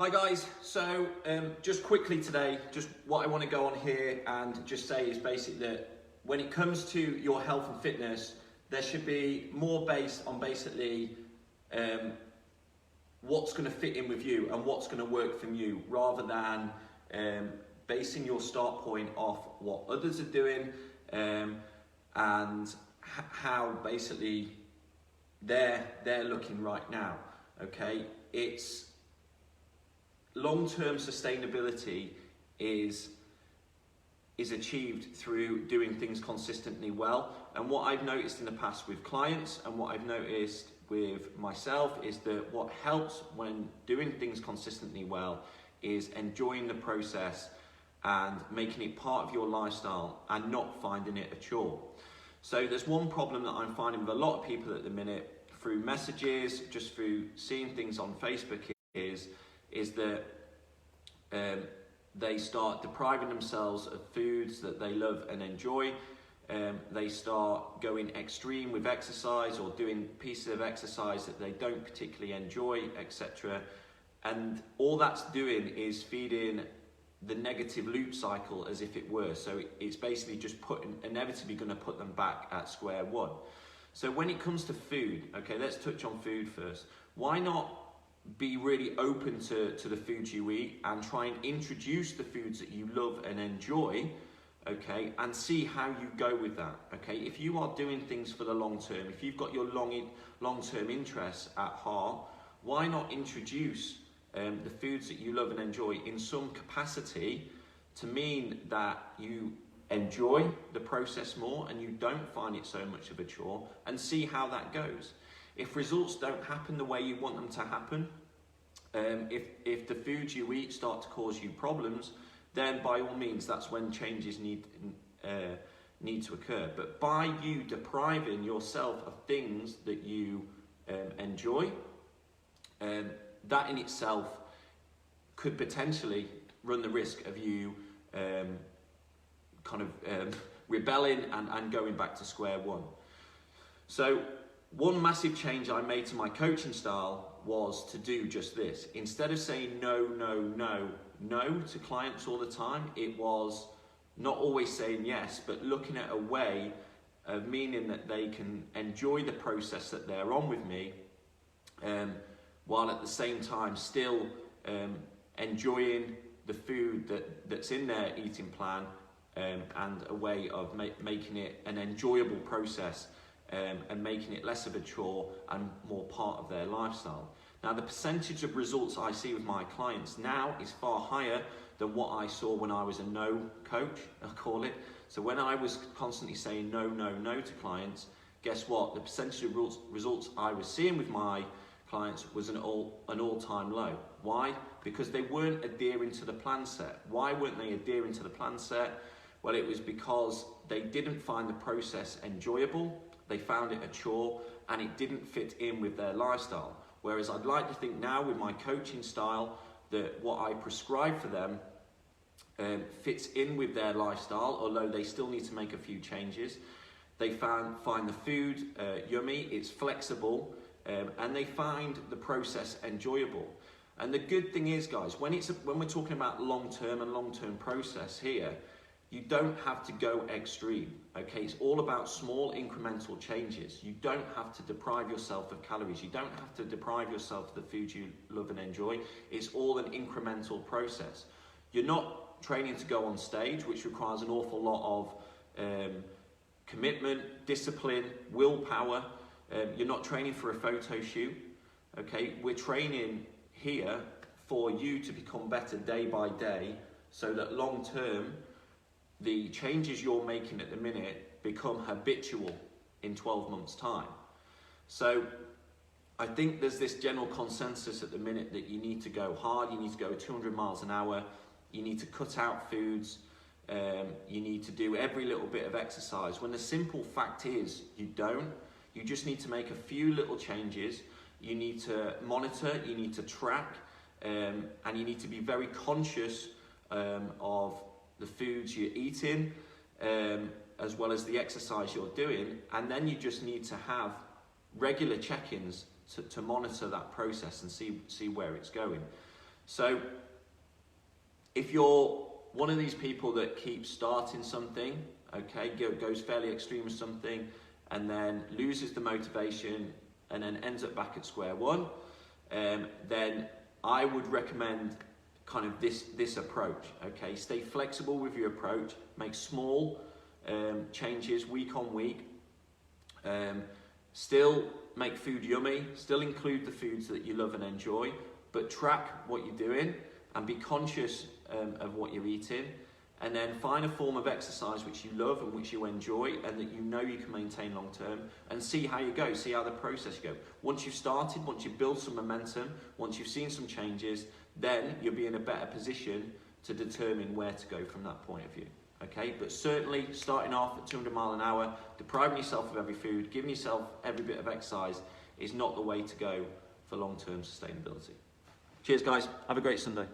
Hi guys, so just quickly today, just what I want to go on here and just say is basically that when it comes to your health and fitness, there should be more based on basically what's going to fit in with you and what's going to work for you, rather than basing your start point off what others are doing and how basically they're looking right now. Okay, it's long-term sustainability is achieved through doing things consistently well. And what I've noticed in the past with clients and what I've noticed with myself is that what helps when doing things consistently well is enjoying the process and making it part of your lifestyle and not finding it a chore. So there's one problem that I'm finding with a lot of people at the minute through messages, just through seeing things on Facebook is that they start depriving themselves of foods that they love and enjoy. They start going extreme with exercise or doing pieces of exercise that they don't particularly enjoy, etc. And all that's doing is feeding the negative loop cycle as if it were. So it's basically just inevitably going to put them back at square one. So when it comes to food, okay, let's touch on food first. Why not be really open to the foods you eat and try and introduce the foods that you love and enjoy, okay, and see how you go with that, okay? If you are doing things for the long term, if you've got your long-term interests at heart, why not introduce the foods that you love and enjoy in some capacity to mean that you enjoy the process more and you don't find it so much of a chore, and see how that goes. If results don't happen the way you want them to happen, if the foods you eat start to cause you problems, then by all means that's when changes need to occur. But by you depriving yourself of things that you enjoy, that in itself could potentially run the risk of you rebelling and going back to square one. So one massive change I made to my coaching style was to do just this. Instead of saying no to clients all the time, it was not always saying yes, but looking at a way of meaning that they can enjoy the process that they're on with me, while at the same time still enjoying the food that's in their eating plan, and a way of making it an enjoyable process, and making it less of a chore and more part of their lifestyle. Now, the percentage of results I see with my clients now is far higher than what I saw when I was a no coach, I call it. So when I was constantly saying no to clients, guess what? The percentage of results I was seeing with my clients was an all-time low. Why? Because they weren't adhering to the plan set. Why weren't they adhering to the plan set? Well, it was because they didn't find the process enjoyable. They found it a chore and it didn't fit in with their lifestyle. Whereas I'd like to think now with my coaching style that what I prescribe for them fits in with their lifestyle, although they still need to make a few changes. They find the food yummy, it's flexible, and they find the process enjoyable. And the good thing is, guys, when we're talking about long-term process here, you don't have to go extreme, okay? It's all about small incremental changes. You don't have to deprive yourself of calories. You don't have to deprive yourself of the food you love and enjoy. It's all an incremental process. You're not training to go on stage, which requires an awful lot of commitment, discipline, willpower. You're not training for a photo shoot, okay? We're training here for you to become better day by day, so that long term, the changes you're making at the minute become habitual in 12 months' time. So I think there's this general consensus at the minute that you need to go hard, you need to go 200 miles an hour, you need to cut out foods, you need to do every little bit of exercise, when the simple fact is you don't. You just need to make a few little changes. You need to monitor, you need to track, and you need to be very conscious of the foods you're eating, as well as the exercise you're doing. And then you just need to have regular check-ins to monitor that process and see where it's going. So if you're one of these people that keeps starting something, okay, goes fairly extreme with something, and then loses the motivation and then ends up back at square one, then I would recommend kind of this approach, okay? Stay flexible with your approach, make small changes week on week, still make food yummy, still include the foods that you love and enjoy, but track what you're doing and be conscious of what you're eating, and then find a form of exercise which you love and which you enjoy and that you know you can maintain long term, and see how you go, see how the process you go. Once you've started, once you've built some momentum, once you've seen some changes, then you'll be in a better position to determine where to go from that point of view. Okay, but certainly starting off at 200 miles an hour, depriving yourself of every food, giving yourself every bit of exercise is not the way to go for long-term sustainability. Cheers guys, have a great Sunday.